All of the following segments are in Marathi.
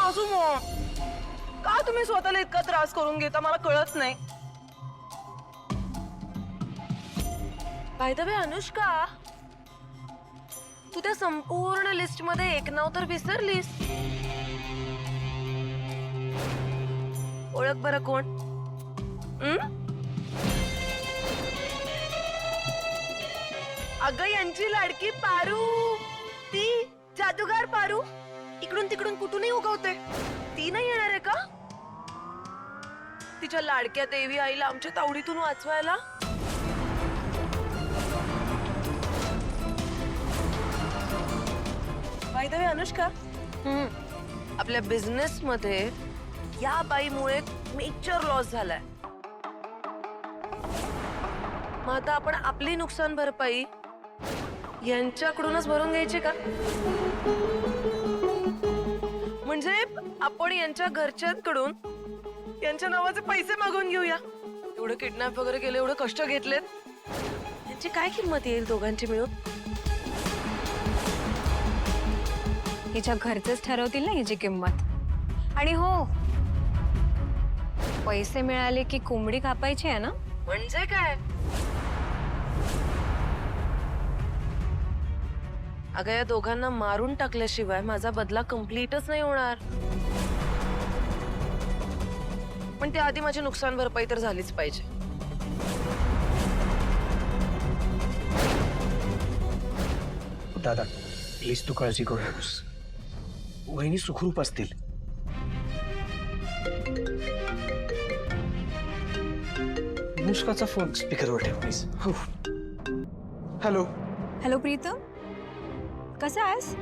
सासू मग का तुम्ही स्वतःला इतका त्रास करून घेता मला कळत नाही. बाय द वे अनुष्का, तू त्या संपूर्ण लिस्ट मध्ये एक नाव तर विसरलीस. ओळख बरं कोण? अगं यांची लाडकी पारू, ती जादूगार पारू इकडून तिकडून कुठूनही उगवते. ती नाही येणार आहे का तिच्या लाडक्या देवी आईला आमच्या तावडीतून वाचवायला? बाय द वे अनुष्का, आपल्या बिझनेस मध्ये या बाईमुळे मेजर लॉस झालाय. मग आता आपण आपली नुकसान भरपाई यांच्याकडूनच भरून घ्यायची का? म्हणजे आपण यांच्या घरच्यांकडून यांच्या नावाचे पैसे मागून घेऊया. एवढं किडनॅप वगैरे केलं, एवढं कष्ट घेतलेत, यांची काय किंमत येईल दोघांची मिळून? हिच्या घरचेच ठरवतील ना हिची किंमत. आणि हो, पैसे मिळाले की कोंबडी कापायची आहे ना? म्हणजे काय? अगं या दोघांना मारून टाकल्याशिवाय माझा बदला कम्प्लीटच नाही होणार. पण त्याआधी माझी नुकसान भरपाई तर झालीच पाहिजे. दादा प्लीज तू काळजी करू नकोस, वहिनी सुखरूप असतील. अनुष्काचा फोन स्पीकरवर ठेव प्लीज. हॅलो. हॅलो प्रीतम, कसा आहेस?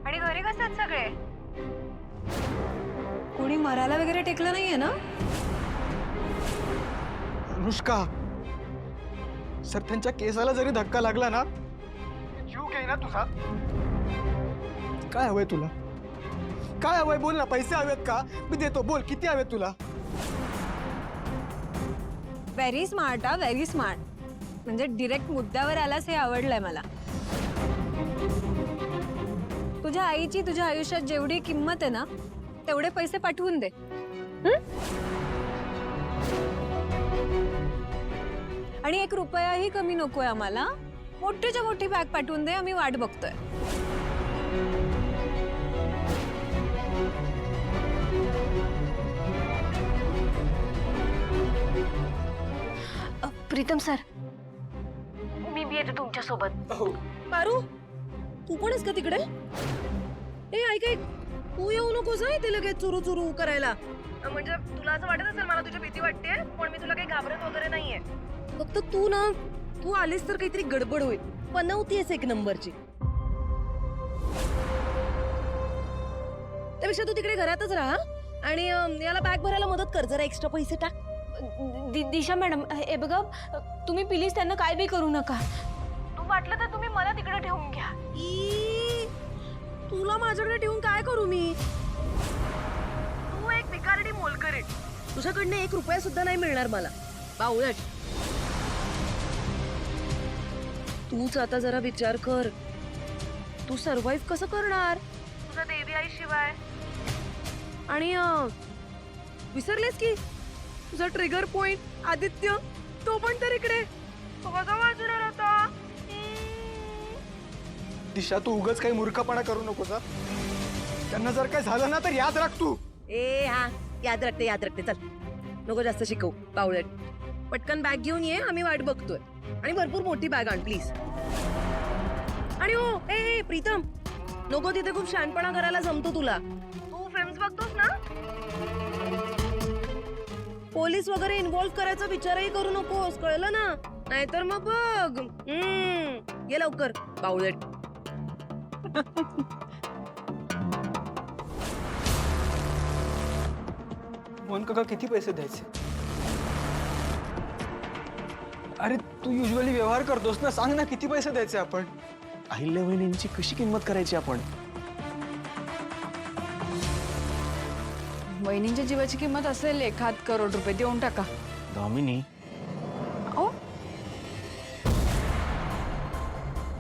आणि घरी कसे आहेत सगळे? कोणी मरायला वगैरे टेकलं नाहीये ना? अनुष्का सर, त्यांच्या केसाला जरी धक्का लागला ना, जीव घेईना तुझा. काय हवंय तुला? काय हवंय बोल ना. पैसे हवेत का? मी देतो, बोल किती हवेत तुला? व्हेरी स्मार्ट हा, व्हेरी स्मार्ट. म्हणजे डिरेक्ट मुद्द्यावर आलास हे आवडलंय मला. तुझ्या आईची तुझ्या आयुष्यात जेवढी किंमत आहे ना, तेवढे पैसे पाठवून दे. आणि 1 रुपयाही कमी नकोय आम्हाला. मोठीच्या मोठी बॅग पाठवून दे, आम्ही वाट बघतोय. प्रीतम सर, मी येते तुमच्या सोबत. पारू, तू पण आहेस का तिकडे? ए ऐक ऐक, तू येऊ नकोस हा इथे लगेच चुरू चुरू करायला. म्हणजे तुला असं वाटत असेल मला तुझी भीती वाटते, पण मी तुला काही घाबरत वगैरे नाहीये. फक्त तू आलीस तर काहीतरी गडबड होईल. बनवतीयस 1 नंबरची. त्यापेक्षा तू तिकडे घरातच राहा आणि याला बॅग भरायला मदत कर. जरा एक्स्ट्रा पैसे टाक. दिशा मॅडम, हे बघा, तुम्ही प्लीज त्यांना काय बी करू नका. तू वाटलं तर तुम्ही मला तिकडे ठेवून घ्या. तुला माझ्याकडे ठेवून काय करू मी? तू एक भिकारडी मोलकरीण. तुझ्याकडनं 1 रुपया सुद्धा नाही मिळणार मला. बावळट. तूच आता जरा विचार कर, तू सर्व्हाइव्ह कसं करणार तुझ्या देवी आई शिवाय? आणि विसरलेस की तुझा ट्रिगर पॉइंट आदित्य, तो पण तर इकडे. तो कसा वाचणार होता? दिशा तू उगाच काही मूर्खपणा करू नकोस हा. त्यांना जर काय झालं ना तर याद राख तू. हा याद रखते चल. नको जास्त शिकवू बावळट. पटकन बॅग घेऊन ये, आम्ही वाट बघतोय. आणि भरपूर मोठी बॅग आण प्लीज. आणि हो ए प्रीतम, नको तिथे खूप शहाणपणा करायला जमतो तुला. तू फिल्म्स बघतोस ना? पोलीस वगैरे इन्व्हॉल्व करायचा विचारही करू नकोस, कळलं ना? नाहीतर मग बघ. ये लवकर बावळट. मोहन काका किती पैसे द्यायचे? अरे तू युजली व्यवहार करतोस ना, सांग ना किती पैसे द्यायचे आपण? अहिल्या वहिनींची कशी किंमत करायची आपण? वहिनींच्या जीवाची किंमत असेल 1 करोड रुपये. देऊन टाका. दामिनी,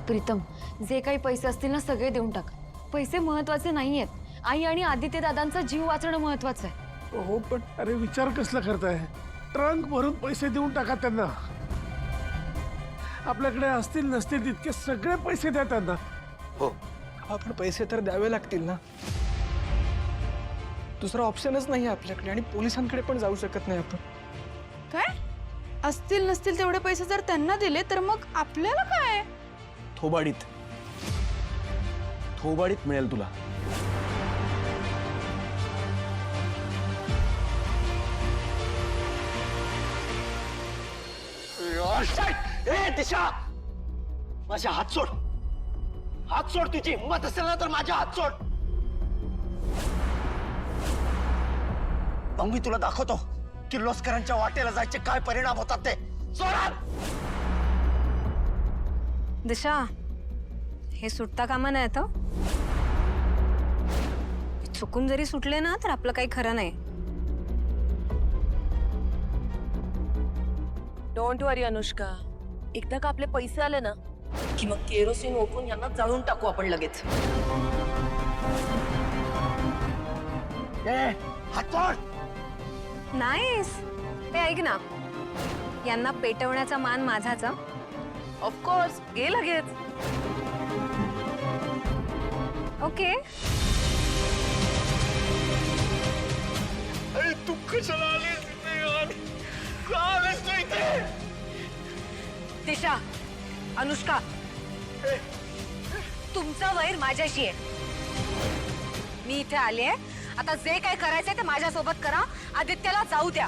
प्रीतम, जे काही पैसे असतील ना सगळे देऊन टाक. पैसे महत्वाचे नाहीयेत. आई आणि आदित्य दादांचा जीव वाचणं महत्वाचं आहे. हो पण अरे विचार कसला करताय? ट्रंक भरून पैसे देऊन टाका त्यांना. आपल्याकडे असतील नसतील तितके सगळे पैसे द्या त्यांना. हो आपण पैसे तर द्यावे लागतील ना. दुसरा ऑप्शनच नाही आपल्याकडे आणि पोलिसांकडे पण जाऊ शकत नाही आपण. काय असतील नसतील तेवढे पैसे जर त्यांना दिले तर मग आपल्याला काय? थोबाडीत थोबाडीत मिळेल तुला. दिशा माझ्या हात सोड. हात सोड. तुझी हिंमत असेल ना तर माझ्या हात सोड. मग मी तुला दाखवतो किर्लोस्करांच्या वाटेला जायचे काय परिणाम होतात ते. सोड. दिशा हे सुटता कामा नाही तो. चुकून जरी सुटले ना तर आपलं काही खरं नाही. डोंट वरी अनुष्का, एकदा का आपले पैसे आले ना की मग केरोसिन ओतून यांना जाळून टाकू आपण लगेच. हात सोड. नाईस. ते ऐक ना, यांना पेटवण्याचा मान माझाच. ऑफकोर्स घे लगेच. ओके. अरे तू कशाला आलीस इथे यार? का आलीस तू इथे? दिशा, अनुष्का, तुमचा वैर माझ्याशी आहे. मी इथे आले आहे. आता जे काय करायचंय ते माझ्यासोबत करा. आदित्यला जाऊ द्या.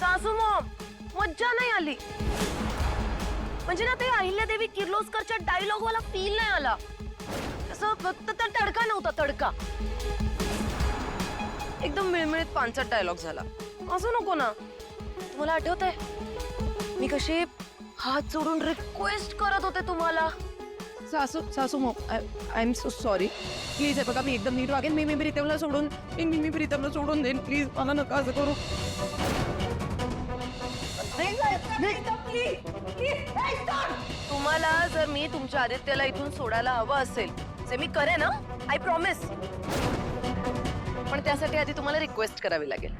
सासू मॉम, मज्जा नाही आली. म्हणजे ना ते अहिल्यादेवी किर्लोस्करच्या डायलॉग वाला फील नाही आला. असं फक्त तडका नव्हता. तडका एकदम मिळमिळीत पांचट डायलॉग झाला. असं नको ना. तुम्हाला आठवतंय मी कशी हात जोडून रिक्वेस्ट करत होते तुम्हाला. सासू Maugham, I am so sorry. Please आहे बघा, मी एकदम नीट वागेन. मी प्रीतमला सोडून मी प्रीतमला सोडून देईन. प्लीज मला नका असं करू. तुम्हाला जर मी तुमच्या आदित्यला इथून सोडायला हवं असेल जे मी करेन ना, आय प्रॉमिस. पण त्यासाठी आधी तुम्हाला रिक्वेस्ट करावी लागेल.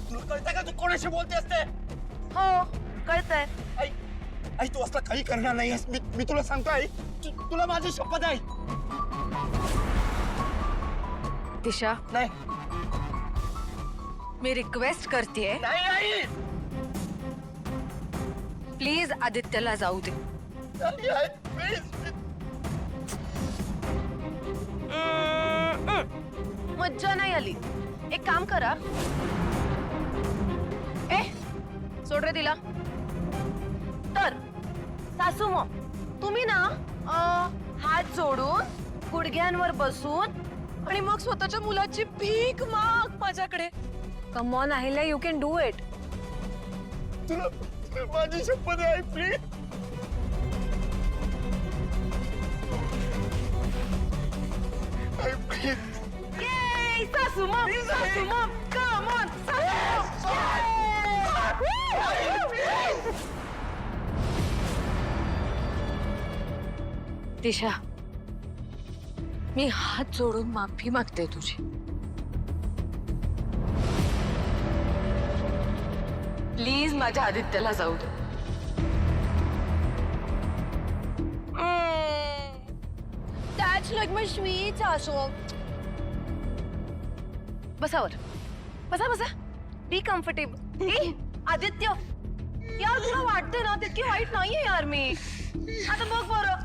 तुला कळतं का तू कोणाशी बोलते असते? हो कळतंय. आई आई तू असला काही करणार नाहीस. मी तुला सांगतो आई. तुला माझी शपथ आहे. दिशा, नाही मी रिक्वेस्ट करतेय, नाही आई. प्लीज आदित्यला जाऊ दे. आई, आई, please. मज्जा नाही आली. एक काम करा. ए सोड रे तिला. तर सासू मॉम, तुम्ही ना हात जोडून गुडघ्यांवर बसून आणि मग स्वतःच्या मुलाची भीक माग माझ्याकडे. Come on Ahilya, you can do it. तुला माझी शपथ आहे प्लीज. I please. Yay! सासू मॉम, सासू मॉम, come on, सासू मॉम. दिशा, मी हात जोडून माफी मागते तुझी. प्लीज माझ्या आदित्यला जाऊ दे. That's like my sweet सासू. बसावर बसा बसा. Be comfortable. आदित्य यार, तुला वाटते ना तितकी वाईट नाहीये यार मी. आता बघ बरं,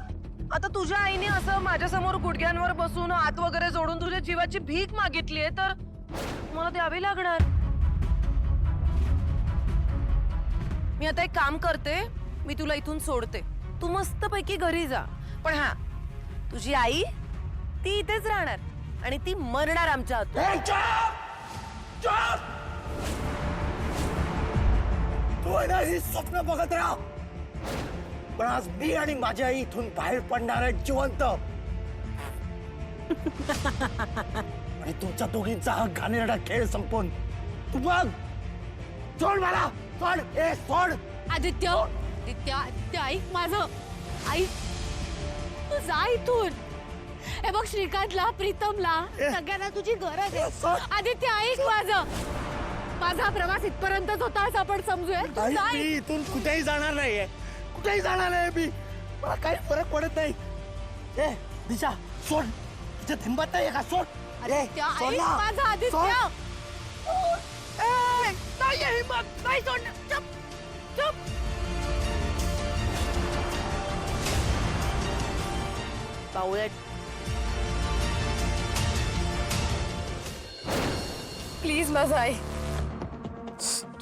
आता तुझ्या आईने असं माझ्यासमोर गुडघ्यांवर बसून हात वगैरे जोडून तुझ्या जीवाची भीक मागितली आहे तर मला द्यावी लागणार. मी आता एक काम करते, मी तुला इथून सोडते. तू मस्तपैकी घरी जा. पण हा, तुझी आई ती इथेच राहणार आणि ती मरणार आमच्या हातून. ए, चुप! चुप! तू आहे ना ही स्वप्न बघत राहा. पण आज मी आणि माझी आई इथून बाहेर पडणार आहे जिवंत. आणि तुमच्या दोघींचा हा घाणेरडा खेळ संपून तू बघ. सोड मला. सोड. ए सोड. आदित्य, आदित्य आदित्य ऐक माझं, ऐक, तू जा इथून. हे बघ श्रीकांतला, प्रीतमला, सगळ्यांना तुझी गरज आहे. आदित्य ऐक माझं, माझा प्रवास इथपर्यंतच होता असं आपण समजूया. तू आई, जा मी इथून कुठेही जाणार नाहीये, कुठेही जाणार नाही मी. मला काही फरक पडत नाही. ए दिशा सोड, तिच्या थिंबत नाहीये का? सोड. आदित्य सोड ऐक ना. माझं, आदित्य. सोड. ए, नाहीये हिंमत, नाही सोडणार. चुप चुप. बावळट. प्लीज माझं आई,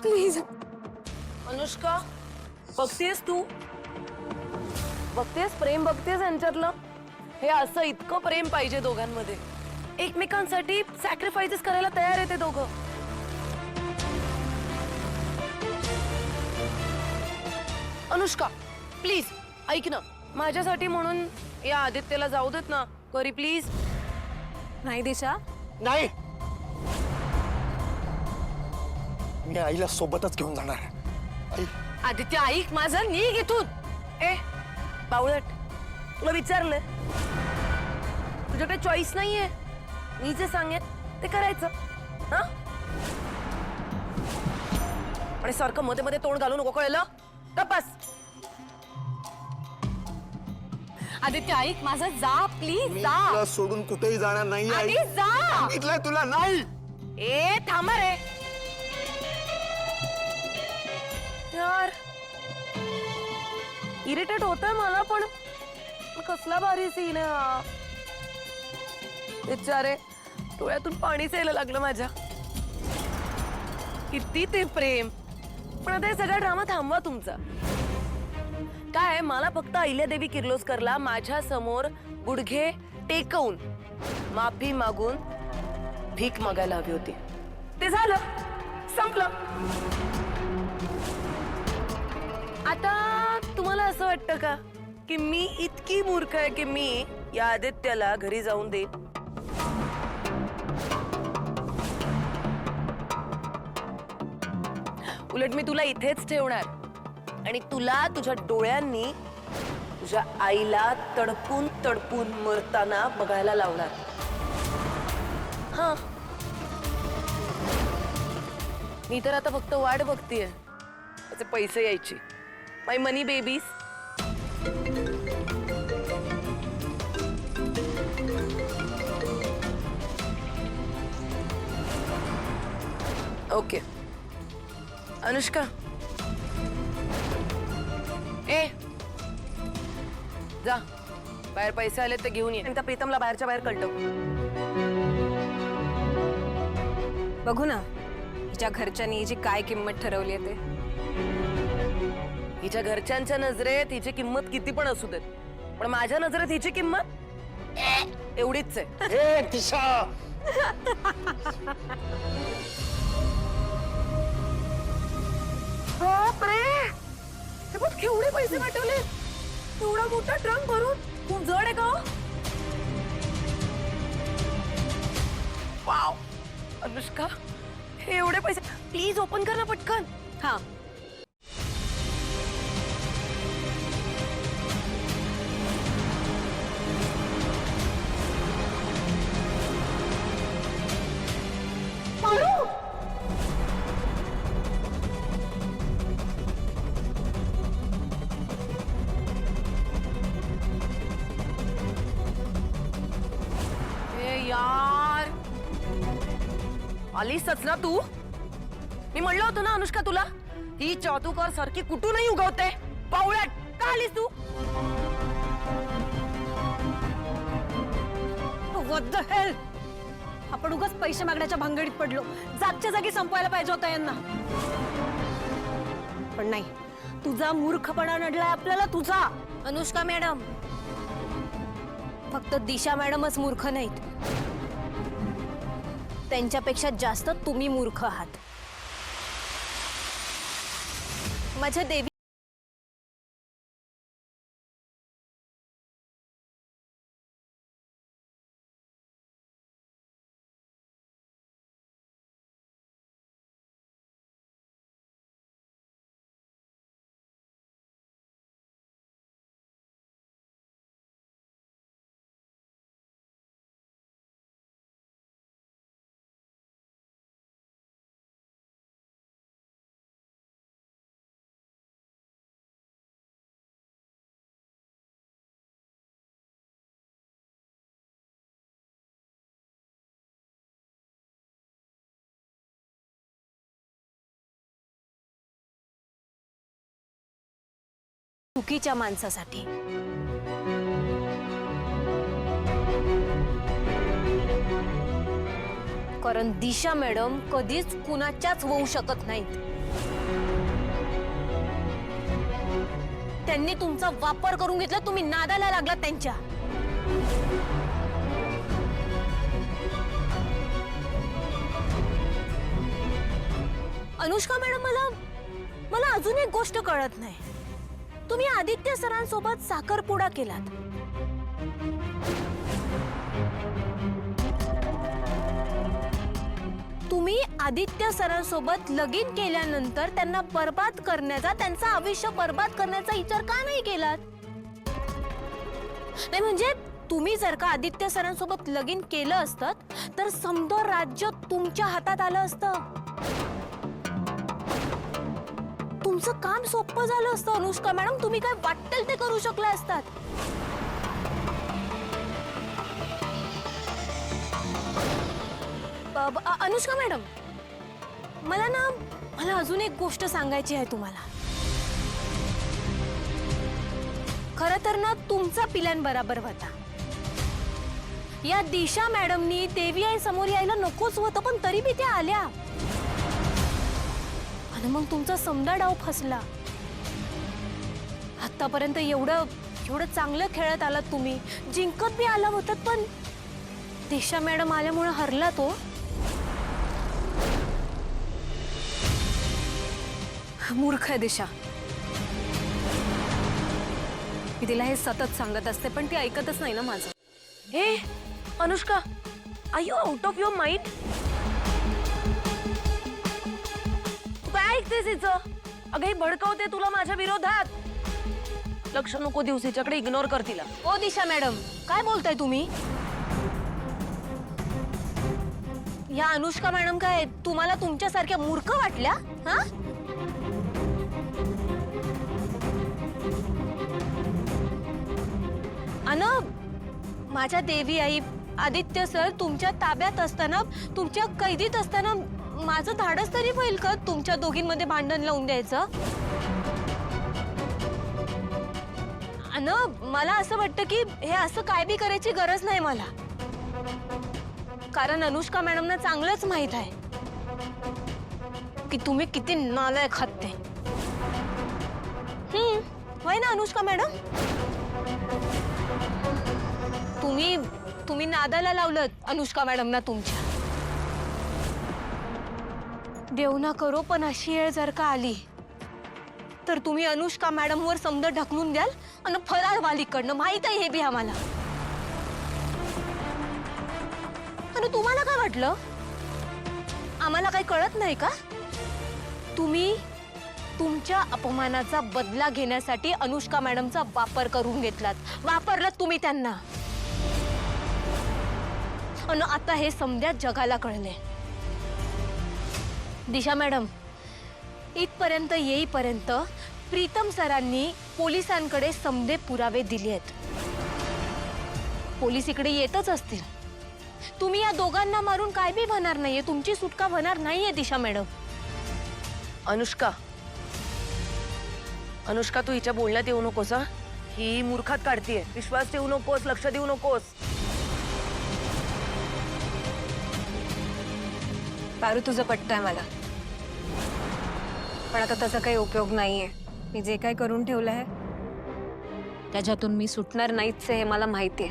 प्लीज. अनुष्का, बघतेस तू, बघतेस प्रेम, बघतेस यांच्यातलं. हे असं इतकं प्रेम पाहिजे दोघांमध्ये, एकमेकांसाठी सॅक्रिफाइसेस करायला तयार आहे ते दोघं. अनुष्का प्लीज ऐक ना, माझ्यासाठी म्हणून या आदित्यला जाऊ देत ना घरी प्लीज. नाही दिशा, नाही, मी आईला सोबतच घेऊन जाणार. आई, आदित्य ऐक माझं, निघ इथून. ए बावळट, तुला विचारलं, तुझ्याकडे चॉईस नाहीये. मी जे सांगेन ते करायचं. हा, आणि सारखं मध्ये मध्ये तोंड घालू नको, कळलं? तपास. आदित्य ऐक माझं, जा प्लीज मी जा. तुला सोडून कुठेही जाणार नाही. आई, आधी जा. सांगितलंय तुला नाही. ए थांबा रे यार, इरिटेट होतंय मला, पण कसला भारी सीन आहे हा. विचारे, डोळ्यातून पाणीच यायला लागलं माझ्या. किती ते प्रेम. पण आता हे सगळा ड्रामा थांबवा तुमचा. काय, मला फक्त अहिल्यादेवी किर्लोस्करला माझ्या समोर गुडघे टेकवून माफी मागून भीक मागायला हवी होती. ते झालं, संपलं. आता तुम्हाला असं वाटतं का की मी इतकी मूर्ख आहे की मी या आदित्याला घरी जाऊन देईन? उलट मी तुला इथेच ठेवणार आणि तुला तुझ्या डोळ्यांनी तुझ्या आईला तडपून तडपून मरताना बघायला लावणार. हा, मी तर आता फक्त वाट बघतीये त्याचे पैसे यायची. माय मनी बेबीज. ओके अनुष्का, ए जा, बाहेर पैसे आले ते घेऊन ये आणि त्या प्रीतमला बाहेरच्या बाहेर कळतं. बघू ना हिच्या घरच्यांनी हिची काय किंमत ठरवली आहे ते. हिच्या घरच्यांच्या नजरेत हिची किंमत किती पण असू देत, पण माझ्या नजरेत हिची किंमत एवढीच आहे. ए दिशा, बापरे, हे बघ केवढे पैसे पाठवले. एवढा मोठा ट्रंक भरून. खूप जड आहे का हो? वाव अनुष्का, हे एवढे पैसे. प्लीज ओपन कर ना पटकन. हा, यार, आलीसच ना तू. मी म्हणलं होतं ना अनुष्का तुला, ही चातुकार सारखी कुठूनही उगवते. पावळट, का आलीस तू? What the hell? आपण उगाच पैसे मागण्याच्या भांगडीत पडलो. जागच्या जागी संपवायला पाहिजे होता यांना. पण नाही, तुझा मूर्खपणा नडलाय आपल्याला, तुझा. अनुष्का मॅडम, फक्त दिशा मॅडमच मूर्ख नाहीत, त्यांच्यापेक्षा जास्त तुम्ही मूर्ख आहात. माझ्या देवी चुकीच्या माणसासाठी. कारण दिशा मॅडम कधीच कुणाच्याच होऊ शकत नाहीत. त्यांनी तुमचा वापर करून घेतला, तुम्ही नादाला लागलात त्यांच्या. अनुष्का मॅडम, मला अजून एक गोष्ट कळत नाही. तुम्ही आदित्य सरांसोबत साखरपुडा केलात. तुम्ही आदित्य सरांसोबत लगीन केल्यानंतर त्यांना बर्बाद करण्याचा, त्यांचं आयुष्य बर्बाद करण्याचा विचार का नाही केलात? नाही म्हणजे तुम्ही जर का आदित्य सरांसोबत लगीन केलं असतं तर समद राज्य तुमच्या हातात आलं असतं. तुमचं काम सोपं झालं असतं अनुष्का मॅडम. तुम्ही काय वाटेल ते करू शकले असतात. अनुष्का मॅडम, मला अजून एक गोष्ट सांगायची आहे तुम्हाला. खरं तर ना तुमचा प्लॅन बराबर होता. या दिशा मॅडमनी देवी आई समोर यायला नकोच होतं, पण तरी बी त्या आल्या आणि मग तुमचा समदा डाव फसला. आतापर्यंत एवढं चांगलं खेळत आलात तुम्ही, जिंकत बी आला होतात, पण दिशा मॅडम आल्यामुळे हरला तो. मूर्ख आहे दिशा. मी तिला हे सतत सांगत असते पण ती ऐकतच नाही ना माझं. हे Anushka, are you out of your mind? तू काय ऐकतेस हिचं? अगं ही भडकवते तुला माझ्या विरोधात. लक्ष नको देऊस हिच्याकडे, इग्नोर कर तिला. ओ दिशा मॅडम, काय बोलताय तुम्ही? या अनुष्का मॅडम काय तुम्हाला तुमच्यासारख्या मूर्ख वाटल्या? हा, अन माझ्या देवी आई, आदित्य सर तुमच्या ताब्यात असताना, तुमच्या कैदीत असताना माझं धाडस तरी होईल का तुमच्या दोघींमध्ये भांडण लावून द्यायचं? अन मला असं वाटतं की हे असं काय बी करायची गरज नाही मला. कारण अनुष्का मॅडमना चांगलंच माहित आहे की तुम्ही किती नालायक आहात ते. होय ना अनुष्का मॅडम? तुम्ही नादाला लावलं अनुष्का मॅडमना तुमच्या. देव ना करो पण अशी वेळ जर का आली तर तुम्ही अनुष्का मॅडमवर समद ढकलून द्याल आणि फरार वालीकडनं. माहित आहे हे बी आम्हाला. आणि तुम्हाला काय वाटलं आम्हाला काही कळत नाही का? तुम्ही तुमच्या अपमानाचा बदला घेण्यासाठी अनुष्का मॅडमचा वापर करून घेतलात. वापरलात तुम्ही त्यांना. आणि आता हे समध्या जगाला कळले. दिशा मॅडम, इथपर्यंत येईपर्यंत प्रीतम सरांनी पोलिसांकडे समधे पुरावे दिले आहेत. पोलीस इकडे येतच असतील. तुम्ही या दोघांना मारून काय बी होणार नाहीये, तुमची सुटका होणार नाहीये दिशा मॅडम. अनुष्का तू हिच्या बोलण्यात येऊ नकोस. हा, ही मूर्खात काढतीये. विश्वास ठेवू नकोस, लक्ष देऊ नकोस. पारू, तुझं पटतंय मला, पण आता त्याचा काही उपयोग नाहीये. मी जे काही करून ठेवलंय त्याच्यातून मी सुटणार नाहीच हे मला माहितीये.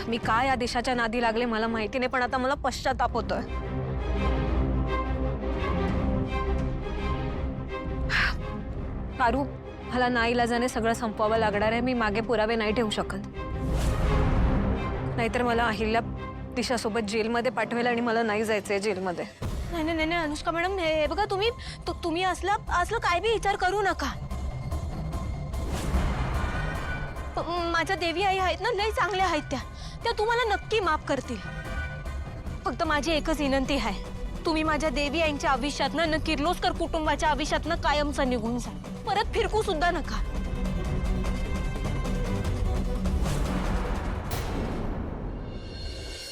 मी काय या देशाच्या नादी लागले मला माहिती नाही, पण आता मला पश्चाताप होतोय. पारू, मला नाईलाजाने सगळं संपवावं लागणार आहे. मी मागे पुरावे नाही ठेवू शकत. नाहीतर मला अहिल्या दिशासोबत जेलमध्ये पाठवेल आणि मला नाही जायचंय जेलमध्ये. नाही नाही नाही अनुष्का मॅडम, हे बघा तुम्ही असलं काय बी विचार करू नका. माझ्या देवी आई आहेत ना, लई चांगल्या आहेत त्या तुम्हाला नक्की माफ करतील. फक्त माझी एकच विनंती आहे, तुम्ही माझ्या देवी आईंच्या आयुष्यातनं न किर्लोस्कर कुटुंबाच्या आयुष्यातनं कायमचं निघून जा. परत फिरकू सुद्धा नका.